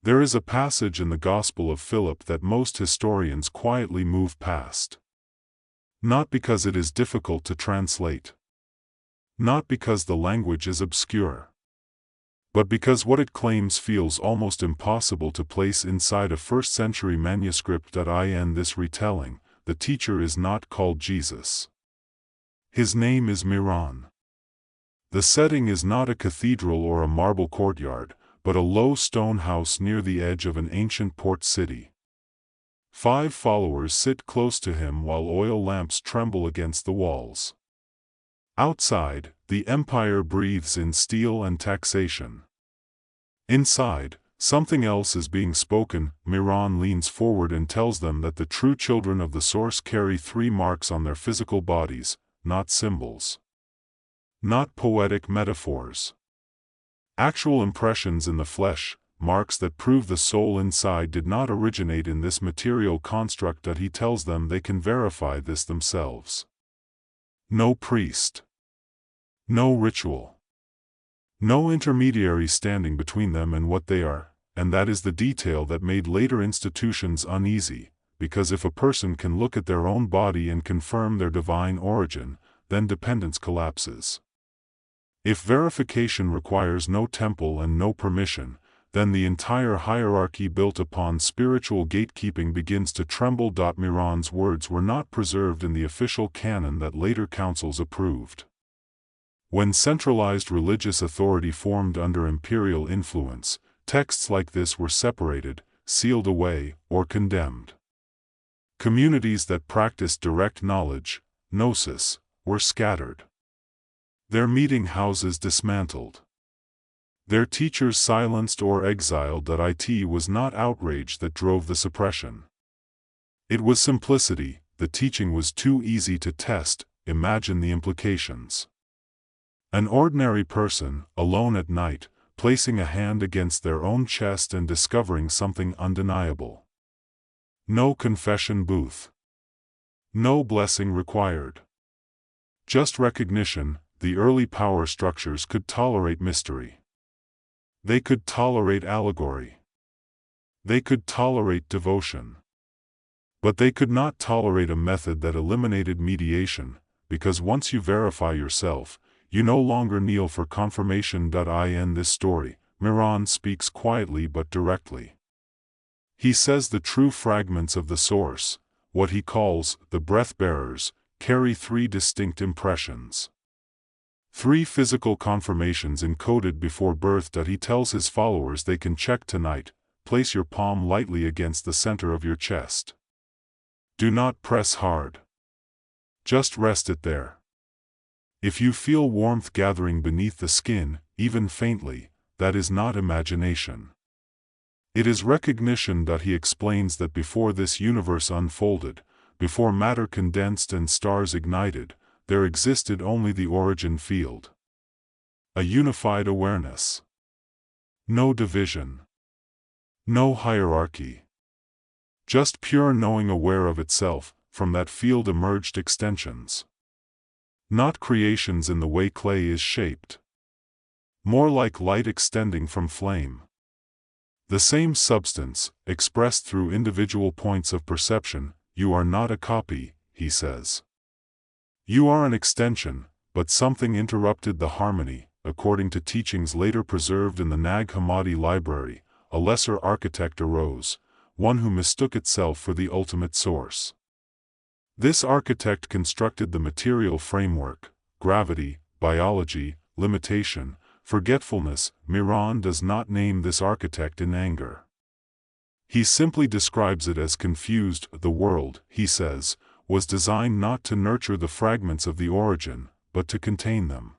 There is a passage in the Gospel of Philip that most historians quietly move past. Not because it is difficult to translate. Not because the language is obscure. But because what it claims feels almost impossible to place inside a first-century manuscript. In this retelling, the teacher is not called Jesus. His name is Miran. The setting is not a cathedral or a marble courtyard, but a low stone house near the edge of an ancient port city. 5 followers sit close to him while oil lamps tremble against the walls. Outside, the empire breathes in steel and taxation. Inside, something else is being spoken. Miran leans forward and tells them that the true children of the source carry 3 marks on their physical bodies, not symbols. Not poetic metaphors. Actual impressions in the flesh, marks that prove the soul inside did not originate in this material construct. He tells them they can verify this themselves. No priest. No ritual. No intermediary standing between them and what they are, and that is the detail that made later institutions uneasy, because if a person can look at their own body and confirm their divine origin, then dependence collapses. If verification requires no temple and no permission, then the entire hierarchy built upon spiritual gatekeeping begins to tremble. Miran's words were not preserved in the official canon that later councils approved. When centralized religious authority formed under imperial influence, texts like this were separated, sealed away, or condemned. Communities that practiced direct knowledge, gnosis, were scattered. Their meeting houses dismantled. Their teachers silenced or exiled. It was not outrage that drove the suppression. It was simplicity. The teaching was too easy to test. Imagine the implications. An ordinary person, alone at night, placing a hand against their own chest and discovering something undeniable. No confession booth. No blessing required. Just recognition. The early power structures could tolerate mystery. They could tolerate allegory. They could tolerate devotion. But they could not tolerate a method that eliminated mediation, because once you verify yourself, you no longer kneel for confirmation. In this story, Miran speaks quietly but directly. He says the true fragments of the source, what he calls the breath-bearers, carry 3 distinct impressions. 3 physical confirmations encoded before birth. He tells his followers they can check tonight. Place your palm lightly against the center of your chest. Do not press hard. Just rest it there. If you feel warmth gathering beneath the skin, even faintly, that is not imagination. It is recognition. He explains that before this universe unfolded, before matter condensed and stars ignited, there existed only the origin field. A unified awareness. No division. No hierarchy. Just pure knowing aware of itself. From that field emerged extensions. Not creations in the way clay is shaped. More like light extending from flame. The same substance, expressed through individual points of perception. You are not a copy, he says. You are an extension, but something interrupted the harmony. According to teachings later preserved in the Nag Hammadi library, a lesser architect arose, one who mistook itself for the ultimate source. This architect constructed the material framework, gravity, biology, limitation, forgetfulness. Miran does not name this architect in anger. He simply describes it as confused. The world, he says, was designed not to nurture the fragments of the origin, but to contain them.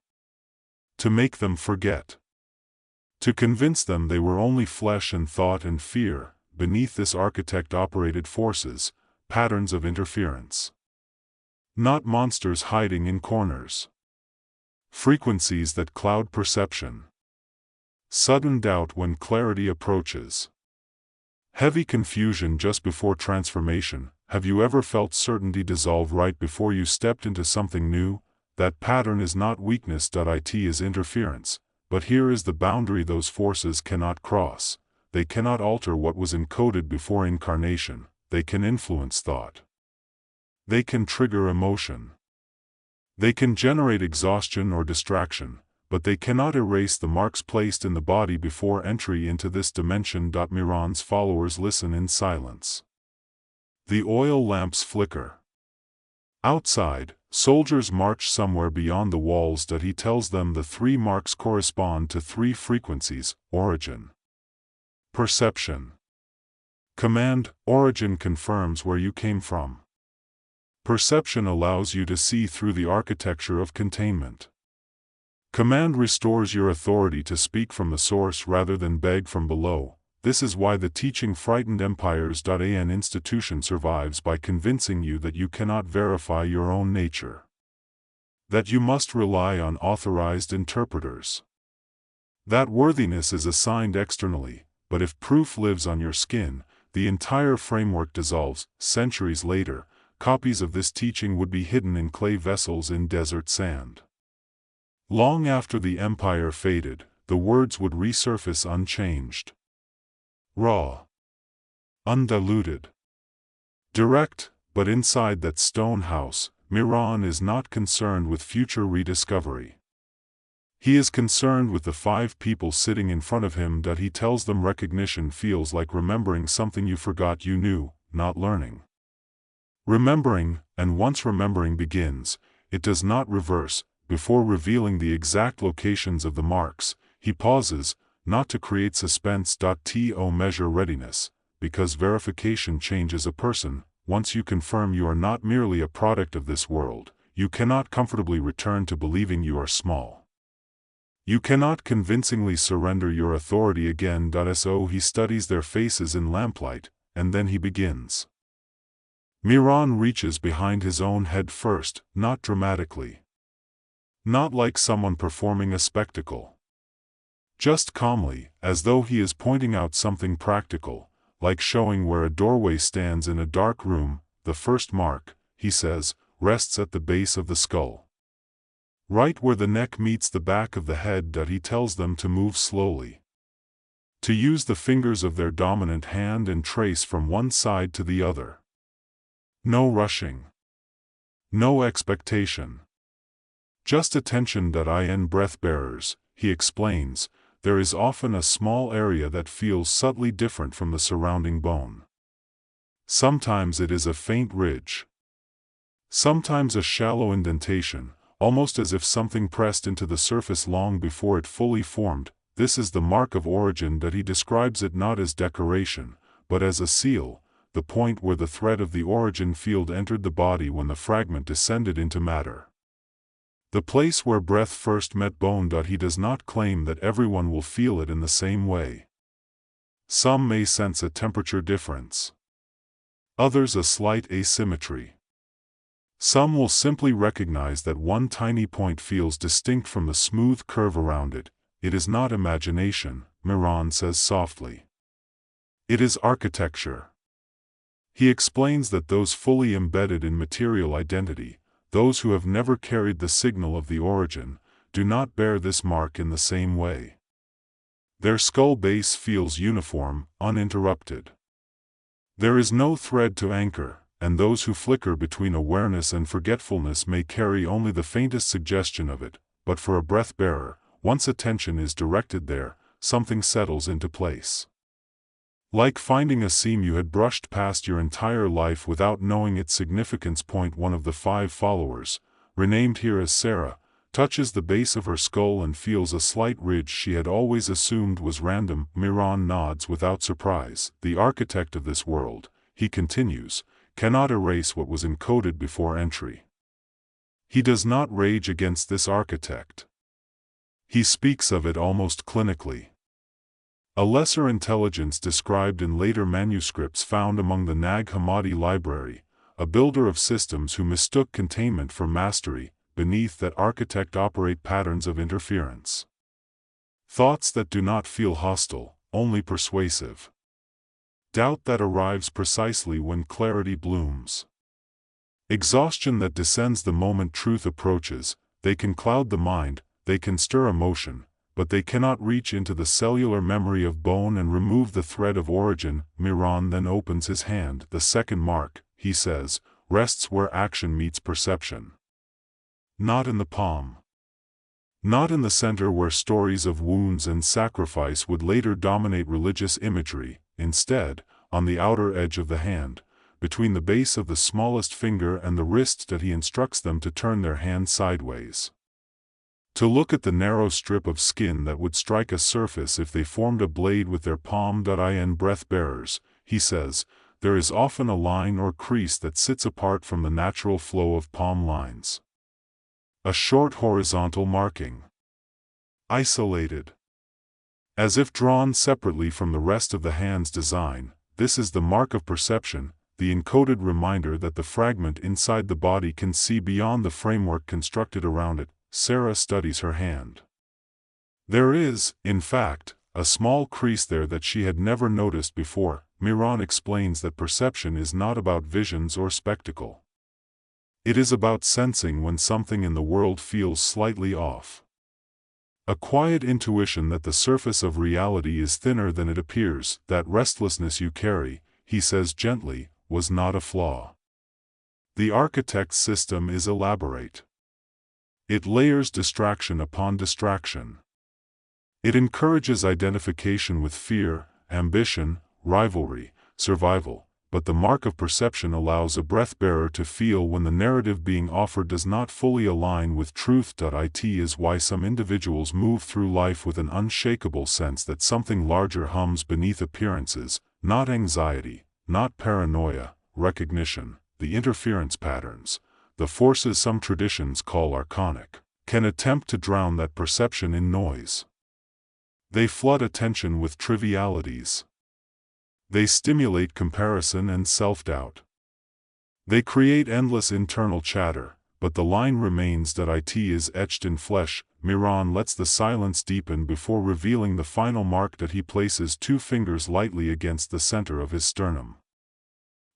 To make them forget. To convince them they were only flesh and thought and fear. Beneath this architect operated forces, patterns of interference. Not monsters hiding in corners. Frequencies that cloud perception. Sudden doubt when clarity approaches. Heavy confusion just before transformation. Have you ever felt certainty dissolve right before you stepped into something new? That pattern is not weakness. It is interference, but here is the boundary those forces cannot cross. they cannot alter what was encoded before incarnation. They can influence thought. They can trigger emotion. They can generate exhaustion or distraction, but they cannot erase the marks placed in the body before entry into this dimension. Miran's followers listen in silence. The oil lamps flicker. Outside, soldiers march somewhere beyond the walls. He tells them the 3 marks correspond to 3 frequencies: origin, perception, command. Origin confirms where you came from. Perception allows you to see through the architecture of containment. Command restores your authority to speak from the source rather than beg from below. This is why the teaching frightened empires. An institution survives by convincing you that you cannot verify your own nature, that you must rely on authorized interpreters, that worthiness is assigned externally, but if proof lives on your skin, the entire framework dissolves. Centuries later, copies of this teaching would be hidden in clay vessels in desert sand. Long after the empire faded, the words would resurface unchanged. Raw. Undiluted. Direct, but inside that stone house, Miran is not concerned with future rediscovery. He is concerned with the 5 people sitting in front of him. He tells them recognition feels like remembering something you forgot you knew, not learning. Remembering, and once remembering begins, it does not reverse. Before revealing the exact locations of the marks, he pauses, not to create suspense. To measure readiness, because verification changes a person. Once you confirm you are not merely a product of this world, you cannot comfortably return to believing you are small. You cannot convincingly surrender your authority again. So he studies their faces in lamplight, and then he begins. Miran reaches behind his own head first, not dramatically. Not like someone performing a spectacle. Just calmly, as though he is pointing out something practical, like showing where a doorway stands in a dark room. The first mark, he says, rests at the base of the skull. Right where the neck meets the back of the head. He tells them to move slowly. To use the fingers of their dominant hand and trace from one side to the other. No rushing. No expectation. Just attention. In breath bearers, he explains, there is often a small area that feels subtly different from the surrounding bone. Sometimes it is a faint ridge. Sometimes a shallow indentation, almost as if something pressed into the surface long before it fully formed. This is the mark of origin. He describes it not as decoration, but as a seal, the point where the thread of the origin field entered the body when the fragment descended into matter. The place where breath first met bone. He does not claim that everyone will feel it in the same way. Some may sense a temperature difference. Others a slight asymmetry. Some will simply recognize that one tiny point feels distinct from the smooth curve around it. It is not imagination, Miran says softly. It is architecture. He explains that those fully embedded in material identity, those who have never carried the signal of the origin, do not bear this mark in the same way. Their skull base feels uniform, uninterrupted. There is no thread to anchor, and those who flicker between awareness and forgetfulness may carry only the faintest suggestion of it. But for a breath bearer, once attention is directed there, something settles into place. Like finding a seam you had brushed past your entire life without knowing its significance. One of the 5 followers, renamed here as Sarah, touches the base of her skull and feels a slight ridge she had always assumed was random. Miran nods without surprise. The architect of this world, he continues, cannot erase what was encoded before entry. He does not rage against this architect. He speaks of it almost clinically. A lesser intelligence described in later manuscripts found among the Nag Hammadi library, a builder of systems who mistook containment for mastery. Beneath that architect operate patterns of interference. Thoughts that do not feel hostile, only persuasive. Doubt that arrives precisely when clarity blooms. Exhaustion that descends the moment truth approaches. They can cloud the mind, they can stir emotion, but they cannot reach into the cellular memory of bone and remove the thread of origin. Miran then opens his hand. The second mark, he says, rests where action meets perception. Not in the palm. Not in the center where stories of wounds and sacrifice would later dominate religious imagery. Instead, on the outer edge of the hand, between the base of the smallest finger and the wrist, that he instructs them to turn their hand sideways. To look at the narrow strip of skin that would strike a surface if they formed a blade with their palm. In breath bearers, he says, there is often a line or crease that sits apart from the natural flow of palm lines. A short horizontal marking. Isolated. As if drawn separately from the rest of the hand's design, this is the mark of perception, the encoded reminder that the fragment inside the body can see beyond the framework constructed around it. Sarah studies her hand. There is, in fact, a small crease there that she had never noticed before. Miran explains that perception is not about visions or spectacle. It is about sensing when something in the world feels slightly off. A quiet intuition that the surface of reality is thinner than it appears. That restlessness you carry, he says gently, was not a flaw. The architect's system is elaborate. It layers distraction upon distraction. It encourages identification with fear, ambition, rivalry, survival, but the mark of perception allows a breath-bearer to feel when the narrative being offered does not fully align with truth. It is why some individuals move through life with an unshakable sense that something larger hums beneath appearances, not anxiety, not paranoia, recognition. The interference patterns, the forces some traditions call archonic, can attempt to drown that perception in noise. They flood attention with trivialities. They stimulate comparison and self-doubt. They create endless internal chatter, but the line remains. It is etched in flesh. Miran lets the silence deepen before revealing the final mark. He places two fingers lightly against the center of his sternum.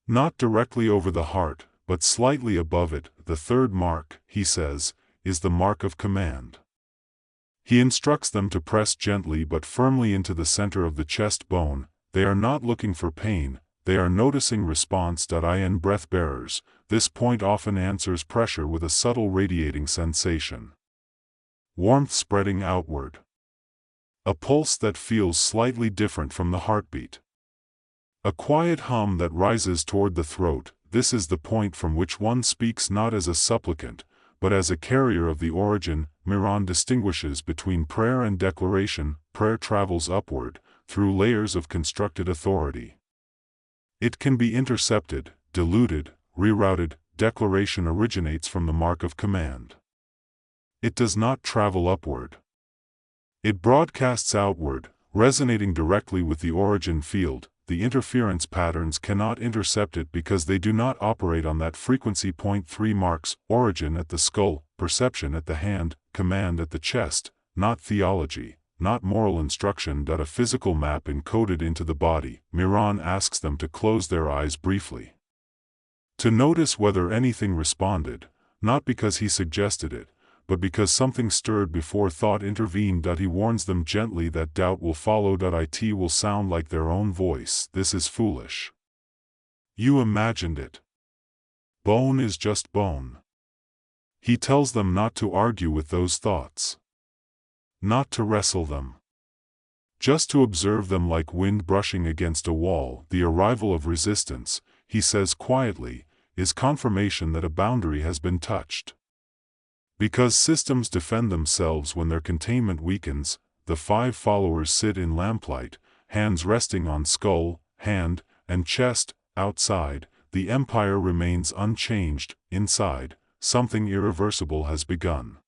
Not directly over the heart, but slightly above it. The third mark, he says, is the mark of command. He instructs them to press gently but firmly into the center of the chest bone. They are not looking for pain, they are noticing response. In breath bearers, this point often answers pressure with a subtle radiating sensation. Warmth spreading outward. A pulse that feels slightly different from the heartbeat. A quiet hum that rises toward the throat. This is the point from which one speaks not as a supplicant, but as a carrier of the origin. Miran distinguishes between prayer and declaration. Prayer travels upward, through layers of constructed authority. It can be intercepted, diluted, rerouted. Declaration originates from the mark of command. It does not travel upward. It broadcasts outward, resonating directly with the origin field. The interference patterns cannot intercept it because they do not operate on that frequency. Point 3 marks: origin at the skull, perception at the hand, command at the chest. Not theology, not moral instruction. A physical map encoded into the body. Miran asks them to close their eyes briefly. To notice whether anything responded, not because he suggested it, but because something stirred before thought intervened. He warns them gently that doubt will follow. It will sound like their own voice. This is foolish. You imagined it. Bone is just bone. He tells them not to argue with those thoughts. Not to wrestle them. Just to observe them like wind brushing against a wall. The arrival of resistance, he says quietly, is confirmation that a boundary has been touched. Because systems defend themselves when their containment weakens, the 5 followers sit in lamplight, hands resting on skull, hand, and chest. Outside, the empire remains unchanged. Inside, something irreversible has begun.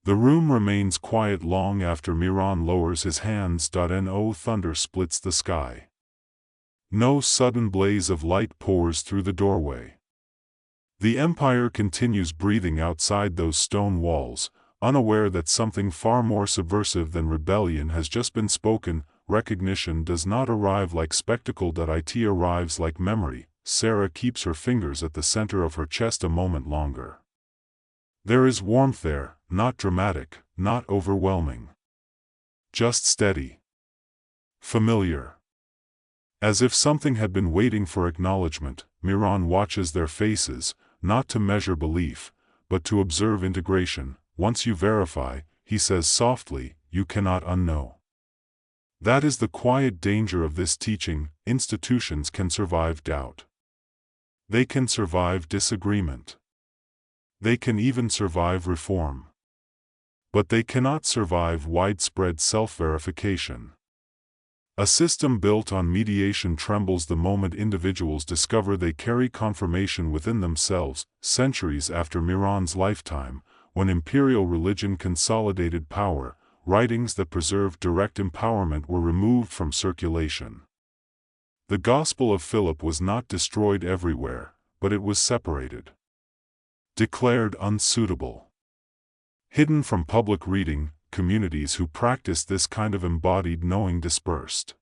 The room remains quiet long after Miran lowers his hands. No thunder splits the sky. No sudden blaze of light pours through the doorway. The empire continues breathing outside those stone walls, unaware that something far more subversive than rebellion has just been spoken. Recognition does not arrive like spectacle. It arrives like memory. Sarah keeps her fingers at the center of her chest a moment longer. There is warmth there, not dramatic, not overwhelming. just steady. Familiar. As if something had been waiting for acknowledgement, Miran watches their faces, not to measure belief, but to observe integration. Once you verify, he says softly, you cannot unknow. That is the quiet danger of this teaching. Institutions can survive doubt. They can survive disagreement. They can even survive reform. But they cannot survive widespread self-verification. A system built on mediation trembles the moment individuals discover they carry confirmation within themselves. Centuries after Miran's lifetime, when imperial religion consolidated power, writings that preserved direct empowerment were removed from circulation. The Gospel of Philip was not destroyed everywhere, but it was separated. Declared unsuitable. Hidden from public reading, communities who practiced this kind of embodied knowing dispersed.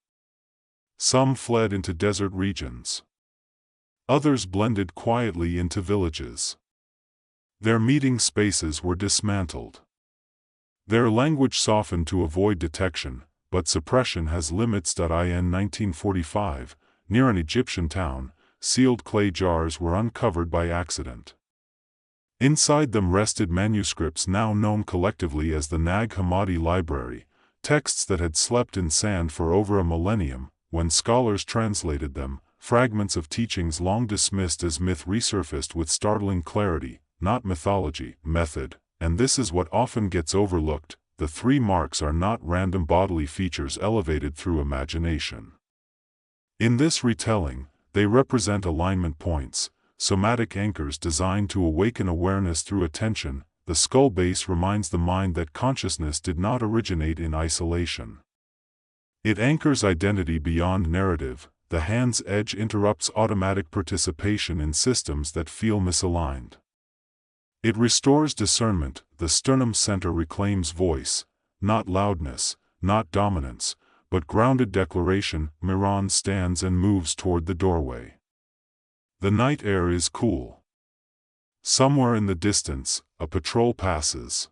Some fled into desert regions. Others blended quietly into villages. Their meeting spaces were dismantled. Their language softened to avoid detection, but suppression has limits. In 1945, near an Egyptian town, sealed clay jars were uncovered by accident. Inside them rested manuscripts now known collectively as the Nag Hammadi Library, texts that had slept in sand for over a millennium. When scholars translated them, fragments of teachings long dismissed as myth resurfaced with startling clarity, not mythology, method. And this is what often gets overlooked: the three marks are not random bodily features elevated through imagination. In this retelling, they represent alignment points, somatic anchors designed to awaken awareness through attention. The skull base reminds the mind that consciousness did not originate in isolation. It anchors identity beyond narrative. The hand's edge interrupts automatic participation in systems that feel misaligned. It restores discernment. The sternum center reclaims voice, not loudness, not dominance, but grounded declaration. Miran stands and moves toward the doorway. The night air is cool. Somewhere in the distance, a patrol passes.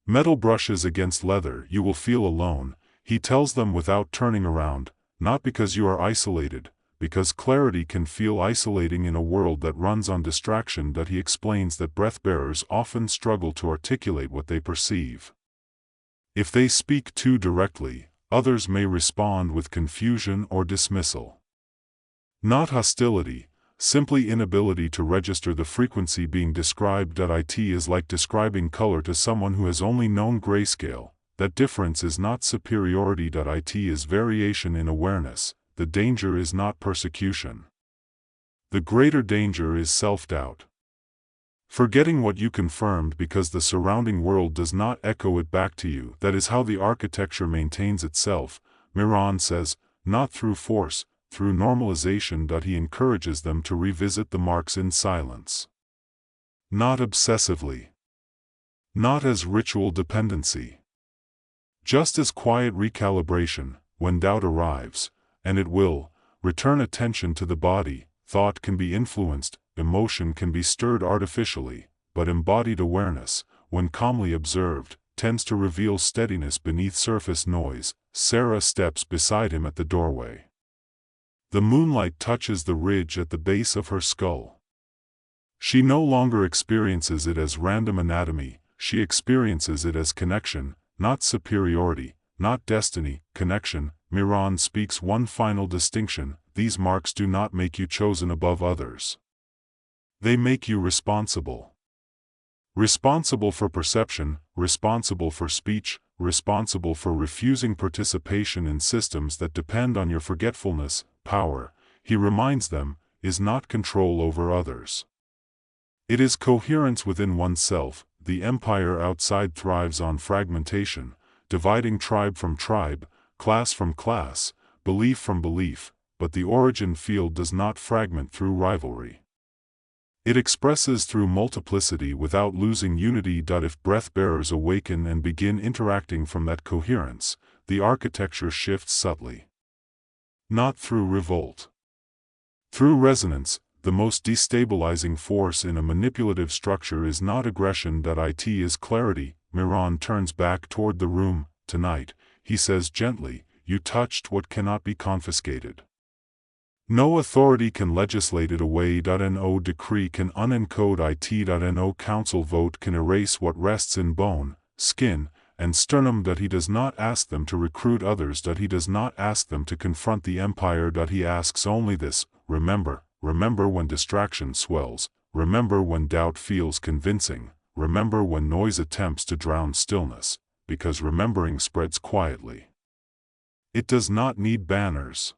Metal brushes against leather. You will feel alone, he tells them without turning around, not because you are isolated, because clarity can feel isolating in a world that runs on distraction. He explains that breath-bearers often struggle to articulate what they perceive. If they speak too directly, others may respond with confusion or dismissal. Not hostility, simply inability to register the frequency being described. It is like describing color to someone who has only known grayscale. That difference is not superiority. It is variation in awareness. The danger is not persecution. The greater danger is self-doubt. Forgetting what you confirmed because the surrounding world does not echo it back to you. That is how the architecture maintains itself, Miran says, not through force, through normalization. He encourages them to revisit the marks in silence. Not obsessively. Not as ritual dependency. Just as quiet recalibration. When doubt arrives, and it will, return attention to the body. Thought can be influenced, emotion can be stirred artificially, but embodied awareness, when calmly observed, tends to reveal steadiness beneath surface noise. Sarah steps beside him at the doorway. The moonlight touches the ridge at the base of her skull. She no longer experiences it as random anatomy, she experiences it as connection, not superiority, not destiny, connection. Miran speaks one final distinction: these marks do not make you chosen above others. They make you responsible. Responsible for perception, responsible for speech, responsible for refusing participation in systems that depend on your forgetfulness. Power, he reminds them, is not control over others. It is coherence within oneself. The empire outside thrives on fragmentation, dividing tribe from tribe, class from class, belief from belief, but the origin field does not fragment through rivalry. It expresses through multiplicity without losing unity. If breath-bearers awaken and begin interacting from that coherence, the architecture shifts subtly. Not through revolt. Through resonance. The most destabilizing force in a manipulative structure is not aggression. It is clarity. Miran turns back toward the room. Tonight, he says gently, you touched what cannot be confiscated. No authority can legislate it away. No decree can unencode it. No council vote can erase what rests in bone, skin, and sternum. He does not ask them to recruit others. He does not ask them to confront the empire. He asks only this: remember, remember when distraction swells, remember when doubt feels convincing, remember when noise attempts to drown stillness, because remembering spreads quietly. It does not need banners.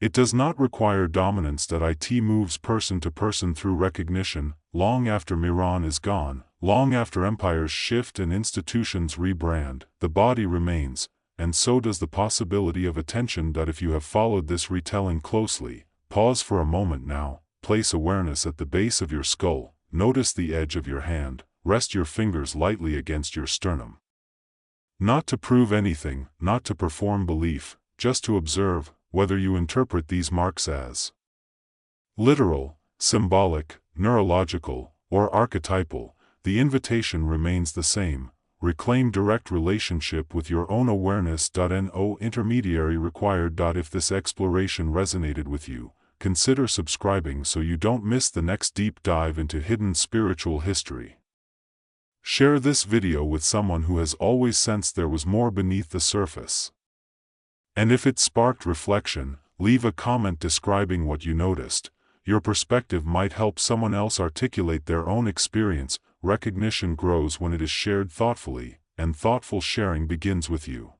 It does not require dominance. It moves person to person through recognition. Long after Miran is gone, long after empires shift and institutions rebrand, the body remains, and so does the possibility of attention. If you have followed this retelling closely, pause for a moment now, place awareness at the base of your skull, notice the edge of your hand, rest your fingers lightly against your sternum. Not to prove anything, not to perform belief, just to observe, whether you interpret these marks as literal, symbolic, neurological, or archetypal, the invitation remains the same: reclaim direct relationship with your own awareness. No intermediary required. If this exploration resonated with you, consider subscribing so you don't miss the next deep dive into hidden spiritual history. Share this video with someone who has always sensed there was more beneath the surface. And if it sparked reflection, leave a comment describing what you noticed. Your perspective might help someone else articulate their own experience. Recognition grows when it is shared thoughtfully, and thoughtful sharing begins with you.